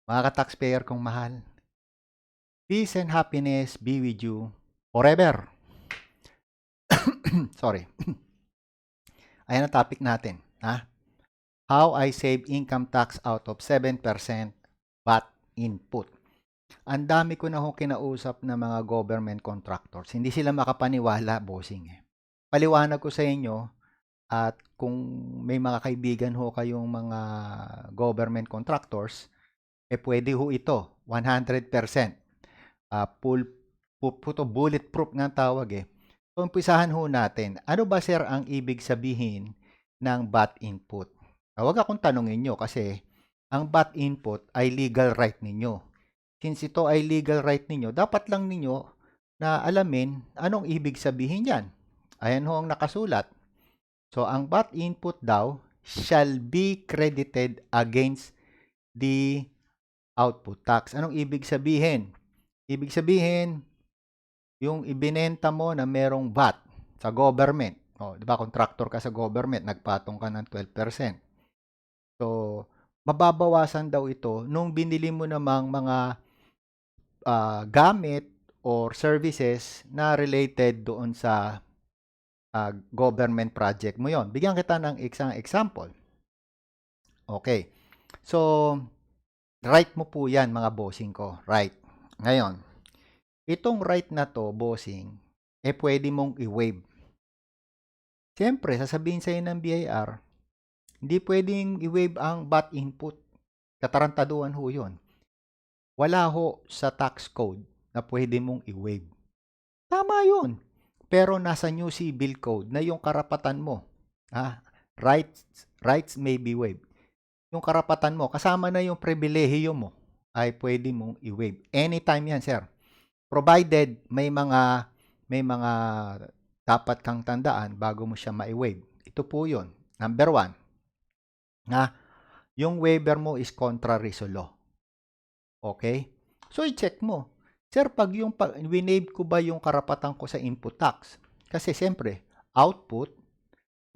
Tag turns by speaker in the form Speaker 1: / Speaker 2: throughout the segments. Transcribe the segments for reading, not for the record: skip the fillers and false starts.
Speaker 1: Mga ka-taxpayer kong mahal, peace and happiness be with you forever. Sorry. Ayan ang topic natin. Ha? How I save income tax out of 7% VAT input. Ang dami ko na hong kinausap na mga government contractors. Hindi sila makapaniwala, bossing. Paliwanag ko sa inyo at kung may mga kaibigan ho kayong mga government contractors, pwede ho ito, 100%. Full bulletproof nga ang tawag eh. So, umpisahan ho natin. Ano ba sir ang ibig sabihin ng VAT input? Huwag akong tanongin nyo kasi ang VAT input ay legal right ninyo. Since ito ay legal right ninyo, dapat lang ninyo na alamin anong ibig sabihin yan. Ayan ho ang nakasulat. So, ang VAT input daw shall be credited against the output tax. Anong ibig sabihin? Ibig sabihin, yung ibinenta mo na merong VAT sa government. O, di ba, contractor ka sa government, nagpatong ka ng 12%. So, mababawasan daw ito nung binili mo namang mga gamit or services na related doon sa government project mo yon. Bigyan kita ng isang example. Okay. So, right mo po yan mga bossing ko. Right. Ngayon, itong right na to, bossing, pwede mong i-waive. Siyempre, sasabihin sa'yo ng BIR, hindi pwedeng i-waive ang VAT input. Katarantaduhan ho yun. Wala ho sa tax code na pwede mong i-waive. Tama yun. Pero nasa New Civil Code na yung karapatan mo. Rights may be waived. Yung karapatan mo, kasama na yung pribilehiyo mo, ay pwede mong i-waive. Anytime yan, sir. Provided may mga dapat kang tandaan bago mo siya ma-waive. Ito po yun. Number 1, na yung waiver mo is contrary sa law. Okay? So, i-check mo. Sir, pag winave ko ba yung karapatan ko sa input tax? Kasi siyempre, output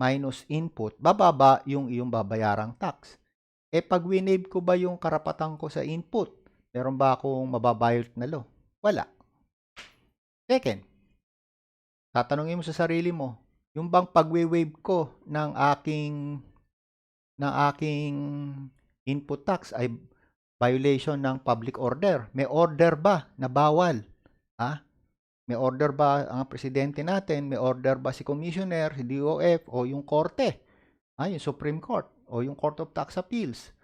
Speaker 1: minus input, bababa yung iyong babayarang tax. Pag winave ko ba yung karapatan ko sa input, meron ba akong mababayot na law? Wala. Second, tatanungin mo sa sarili mo, yung bang pag-waive ko ng aking input tax ay violation ng public order? May order ba na bawal? May order ba ang presidente natin? May order ba si commissioner, si DOF o yung korte? Yung Supreme Court o yung Court of Tax Appeals?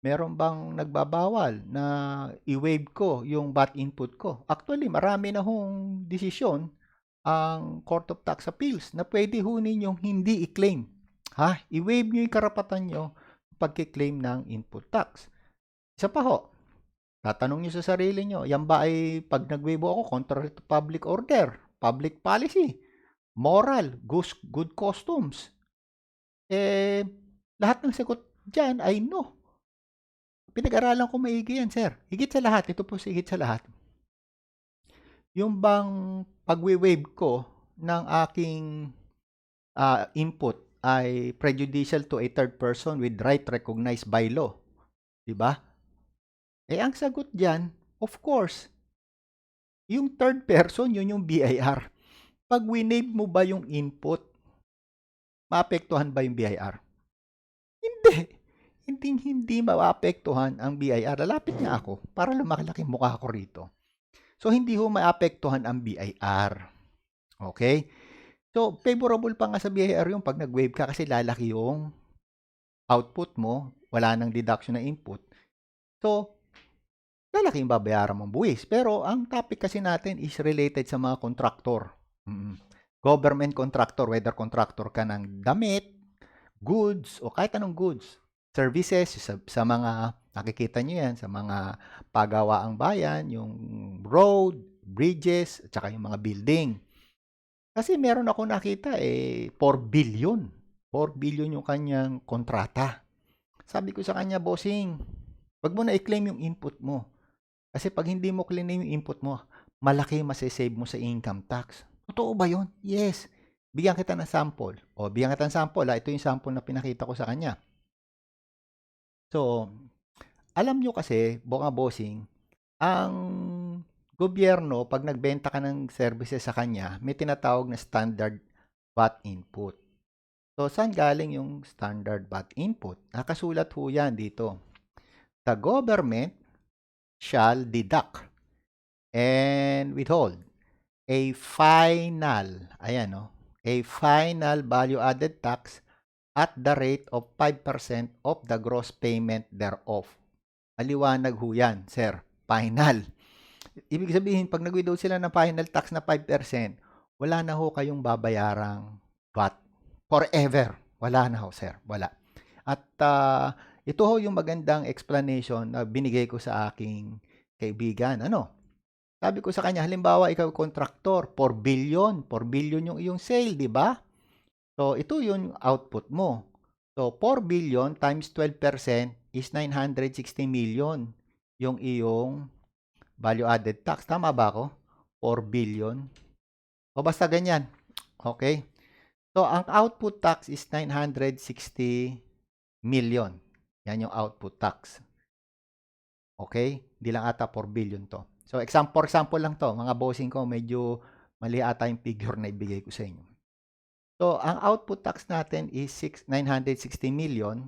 Speaker 1: Meron bang nagbabawal na i-waive ko yung VAT input ko? Actually, marami na hong desisyon ang Court of Tax Appeals na pwede ho ninyong hindi i-claim. I-waive nyo yung karapatan nyo pagki-claim ng input tax. Isa pa ho, tatanong nyo sa sarili nyo, yan ba ay pag nag-waive ako contrary to public order, public policy, moral, good customs? Lahat ng sagot dyan ay no. Pinag-aralan ko maigi yan, sir. Higit sa lahat, ito po higit sa lahat. Yung bang pag-waive ko ng aking input ay prejudicial to a third person with right recognized by law. Diba? Ang sagot dyan, of course, yung third person, yun yung BIR. Pag winave mo ba yung input, maapektuhan ba yung BIR? Hindi. Hindi maapektuhan ang BIR. Lalapit nga ako para lumalaki mukha ko rito. So, hindi ho maapektuhan ang BIR. Okay? So, favorable pa nga sa BIR yung pag nag-wave ka kasi lalaki yung output mo, wala nang deduction na input. So, lalaki yung babayaran mong buwis. Pero, ang topic kasi natin is related sa mga contractor. Government contractor, whether contractor ka ng damit, goods, o kahit anong goods. Services, sa mga, nakikita nyo yan, sa mga pagawaang bayan, yung road, bridges, at saka yung mga building. Kasi meron ako nakita 4 billion. 4 billion yung kanyang kontrata. Sabi ko sa kanya, bossing, wag mo na i-claim yung input mo. Kasi pag hindi mo claim yung input mo, malaki masasave mo sa income tax. Totoo ba yun? Yes. Bigyan kita ng sample. Bigyan kita ng sample. Ito yung sample na pinakita ko sa kanya. So, alam nyo kasi, mga bossing, ang gobyerno, pag nagbenta ka ng services sa kanya, may tinatawag na standard VAT input. So, saan galing yung standard VAT input? Nakasulat ho yan dito. The government shall deduct and withhold a final, ayan no, a final value-added tax at the rate of 5% of the gross payment thereof. Maliwanag ho yan, sir. Final. Ibig sabihin, pag nag-withhold sila ng final tax na 5%, wala na ho kayong babayarang VAT. Forever. Wala na ho, sir. Wala. At ito ho yung magandang explanation na binigay ko sa aking kaibigan. Ano? Sabi ko sa kanya, halimbawa, ikaw kontraktor, 4 billion. 4 billion yung iyong sale, di ba? So, ito yung output mo. So, 4 billion times 12% is 960 million yung iyong value-added tax. Tama ba ako? 4 billion. O basta ganyan. Okay? So, ang output tax is 960 million. Yan yung output tax. Okay? Hindi lang ata 4 billion to. So, for example lang to. Mga bossing ko, medyo mali ata yung figure na ibigay ko sa inyo. So, ang output tax natin is 960 million.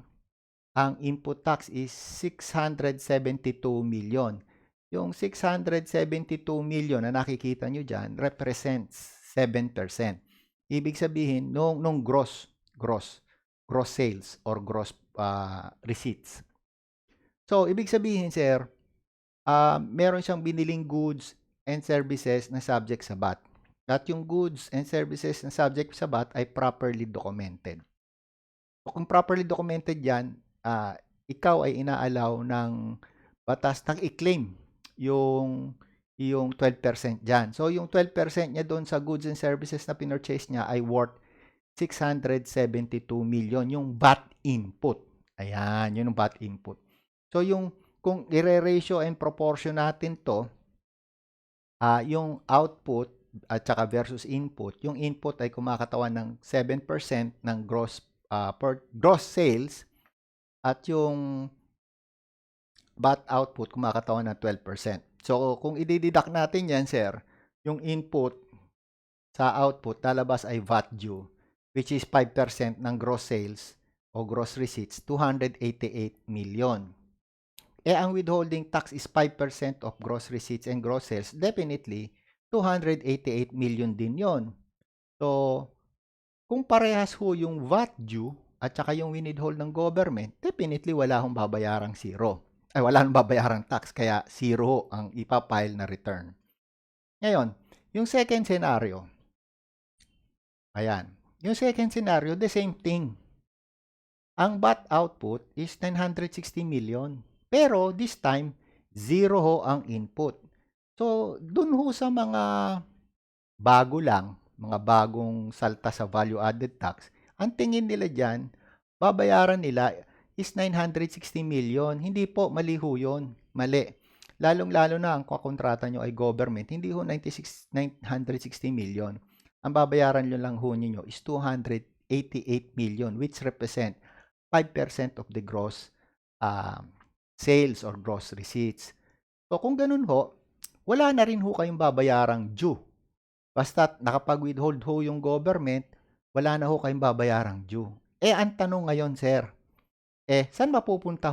Speaker 1: Ang input tax is 672 million. Yung 672 million na nakikita nyo dyan represents 7%. Ibig sabihin, nung gross sales or gross receipts. So, ibig sabihin, sir, meron siyang biniling goods and services na subject sa VAT. At yung goods and services na subject sa VAT ay properly documented. So, kung properly documented yan, ikaw ay inaalaw ng batas na i-claim yung 12% dyan. So, yung 12% niya doon sa goods and services na pinurchase niya ay worth 672 million, yung VAT input. Ayan, yun yung VAT input. So, kung i-ratio and proportion natin to, yung output at saka versus input, yung input ay kumakatawan ng 7% ng gross sales at yung VAT output kumakatawan ng 12%. So, kung i-deduct natin yan, sir, yung input sa output lalabas ay VAT due, which is 5% ng gross sales o gross receipts, 288 million. Ang withholding tax is 5% of gross receipts and gross sales, definitely 288 million din yon. So, kung parehas ho yung VAT due at saka yung withhold ng government, definitely wala hong babayarang zero. Wala nang babayarang tax, kaya zero ang ipapile na return. Ngayon, yung second scenario, ayan, yung second scenario, the same thing. Ang VAT output is 960 million. Pero this time, zero ho ang input. So, dun ho sa mga bago lang, mga bagong salta sa value-added tax, ang tingin nila dyan, babayaran nila is 960 million. Hindi po, mali ho yun. Mali. Lalong-lalo na ang kakontrata nyo ay government, hindi ho 960 million. Ang babayaran nyo lang ho ninyo is 288 million, which represent 5% of the gross sales or gross receipts. So, kung ganun ho, wala na rin ho kayong babayarang due. Basta nakapag-withhold ho yung government, wala na ho kayong babayarang due. Ang tanong ngayon, sir, saan mapupunta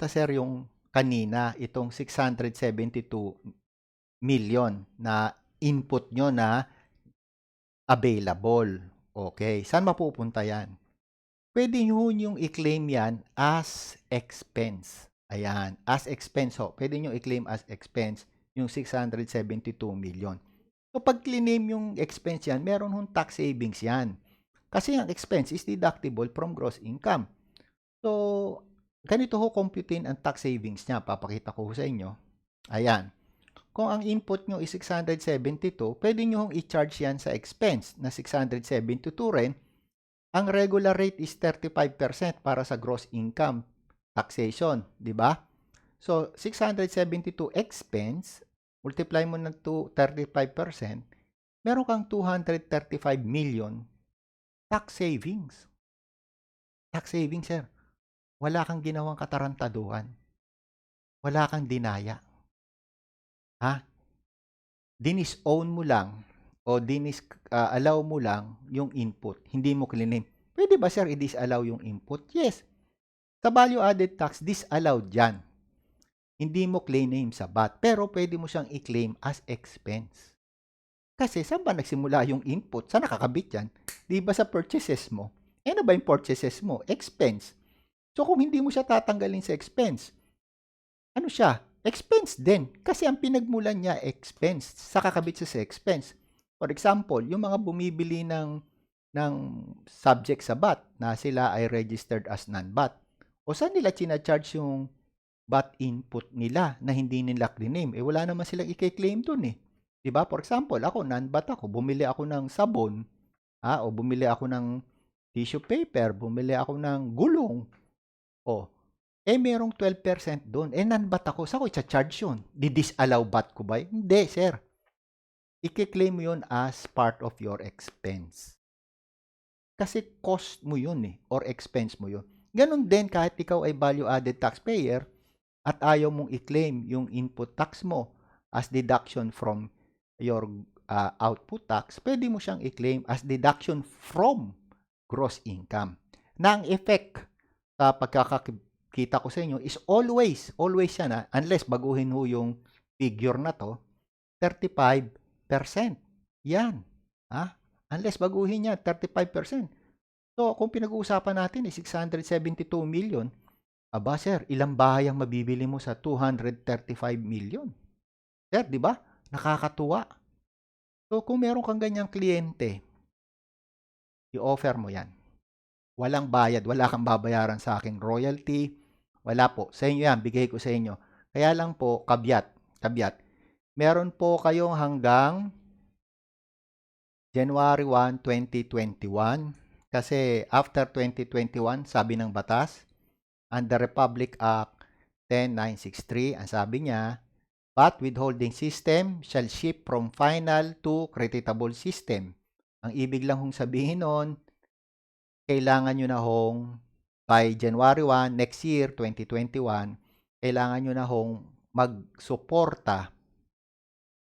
Speaker 1: sir yung kanina, itong 672 million na input nyo na available? Okay, saan mapupunta yan? Pwede nyo yung i-claim yan as expense. Ayan, as expense ho. Pwede nyo i-claim as expense yung 672 million. So, pag claim yung expense yan, meron hong tax savings yan. Kasi ang expense is deductible from gross income. So, ganito ho computein ang tax savings niya. Papakita ko sa inyo. Ayan. Kung ang input nyo is 672, pwede nyo hong i-charge yan sa expense na 672 rin. Ang regular rate is 35% para sa gross income taxation, di ba? So, 672 expense, multiply mo ng 35%, meron kang 235 million tax savings. Tax savings, sir. wala kang ginawang katarantaduhan, wala kang dinaya, ha? Dinis-own mo lang o allow mo lang yung input, hindi mo claim. Pwede ba sir i-disallow yung input? Yes. Sa value added tax, disallowed yan. Hindi mo claim sa VAT, pero pwede mo siyang i-claim as expense. Kasi saan ba nagsimula yung input? Saan nakakabit yan? Di ba sa purchases mo? Ano ba yung purchases mo? Expense. So kung hindi mo siya tatanggalin sa expense, ano siya? Expense din. Kasi ang pinagmulan niya, expense. Sa kakabit siya sa expense. For example, yung mga bumibili ng subject sa VAT na sila ay registered as non-VAT. O saan nila charge yung VAT input nila na hindi nila claim? Eh wala naman silang i-claim dun eh. 'Di ba? For example, ako non-VAT ako, bumili ako ng sabon, o bumili ako ng tissue paper, bumili ako ng gulong. O, merong 12% doon. Non-VAT ako. Saan ko i-charge yun? Di-disallow VAT ko ba? Hindi, sir. I-claim mo yun as part of your expense. Kasi cost mo yun or expense mo yun. Ganon din kahit ikaw ay value-added taxpayer at ayaw mong i-claim yung input tax mo as deduction from your output tax, pwede mo siyang i-claim as deduction from gross income. Na ang effect sa pagkakakita ko sa inyo is always yan unless baguhin ho yung figure na to, 35%. Yan. Unless baguhin niya, 35%. So, kung pinag-uusapan natin is 672 million, aba sir, ilang bahay ang mabibili mo sa 235 million? Sir, di ba? Nakakatuwa. So, kung meron kang ganyang kliyente, i-offer mo yan. Walang bayad, wala kang babayaran sa aking royalty. Wala po. Sa inyo yan, bigay ko sa inyo. Kaya lang po, kabyat. Meron po kayong hanggang January 1, 2021. Kasi after 2021, sabi ng batas, under Republic Act 10963, ang sabi niya, VAT withholding system shall shift from final to creditable system. Ang ibig lang hong sabihin nun, kailangan nyo na hong by January 1 next year, 2021, kailangan nyo na hong magsuporta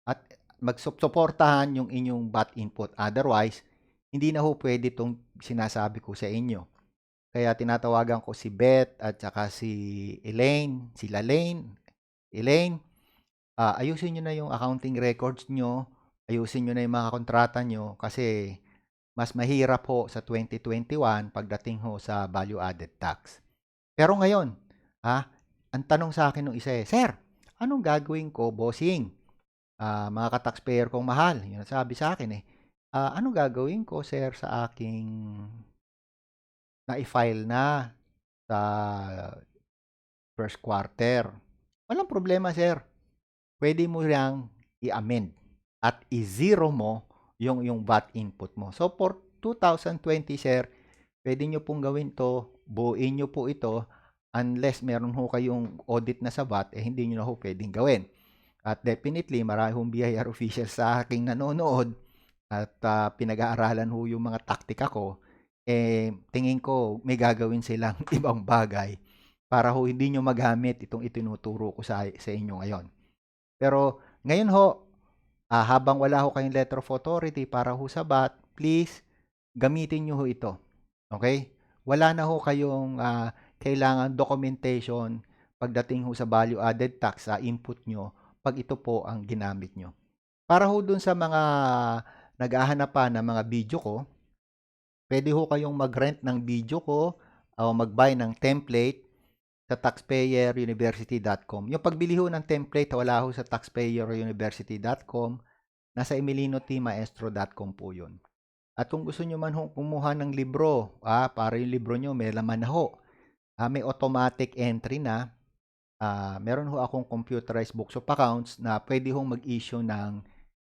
Speaker 1: at magsuportahan yung inyong VAT input. Otherwise, hindi na ho pwede itong sinasabi ko sa inyo. Kaya tinatawagan ko si Beth at saka si Elaine, sila Elaine, ayusin nyo na yung accounting records nyo, ayusin nyo na yung mga kontrata nyo kasi mas mahirap ho sa 2021 pagdating ho sa value added tax. Pero ngayon, ang tanong sa akin ng isa Sir, anong gagawin ko, bossing? Mga ka-taxpayer kong mahal, yun ang sabi sa akin anong gagawin ko, sir, sa aking na-file na sa first quarter? Walang problema, sir. Pwede mo yang i-amend at i-zero mo yung VAT input mo. So, for 2020, sir, pwede nyo pong gawin to, buuin nyo po ito, unless meron ho kayong audit na sa VAT, hindi nyo na ho pwedeng gawin. At definitely, marami hong BIR officials sa aking nanonood at pinag-aaralan ho yung mga taktika ko, tingin ko may gagawin silang ibang bagay para ho hindi nyo magamit itong itinuturo ko sa inyo ngayon. Pero ngayon ho, habang wala ho kayong letter of authority para ho sa VAT, please, gamitin nyo ho ito. Okay? Wala na ho kayong kailangan documentation pagdating ho sa value added tax sa input nyo pag ito po ang ginamit nyo. Para ho dun sa mga naghahanap pa ng mga video ko, pwede ho kayong mag-rent ng video ko o mag-buy ng template sa taxpayeruniversity.com. Yung pagbili ho ng template, wala ho sa taxpayeruniversity.com. Nasa emelinotmaestro.com po yun. At kung gusto nyo man ho kumuha ng libro, para yung libro nyo may laman na ho. May automatic entry na. Meron ho akong computerized books of accounts na pwede hong mag-issue ng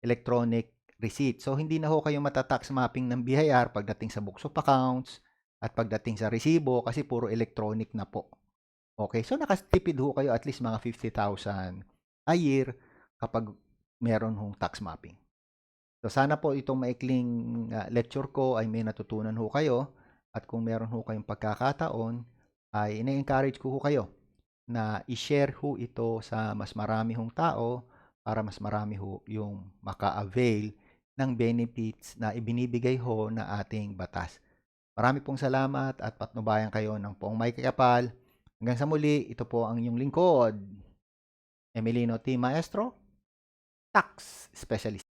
Speaker 1: electronic receipt. So, hindi na ho kayo matatax mapping ng BIR pagdating sa books of accounts at pagdating sa resibo kasi puro electronic na po. Okay, so nakatipid ho kayo at least mga 50,000 a year kapag meron hong tax mapping. So, sana po itong maikling lecture ko ay may natutunan ho kayo at kung meron ho kayong pagkakataon, ay ine-encourage ko ho kayo na i-share ho ito sa mas marami hong tao para mas marami ho yung maka-avail ng benefits na ibinibigay ho na ating batas. Marami pong salamat at patnubayan kayo ng poong may kakapal. Hanggang sa muli, ito po ang inyong lingkod, Emilino T. Maestro, Tax Specialist.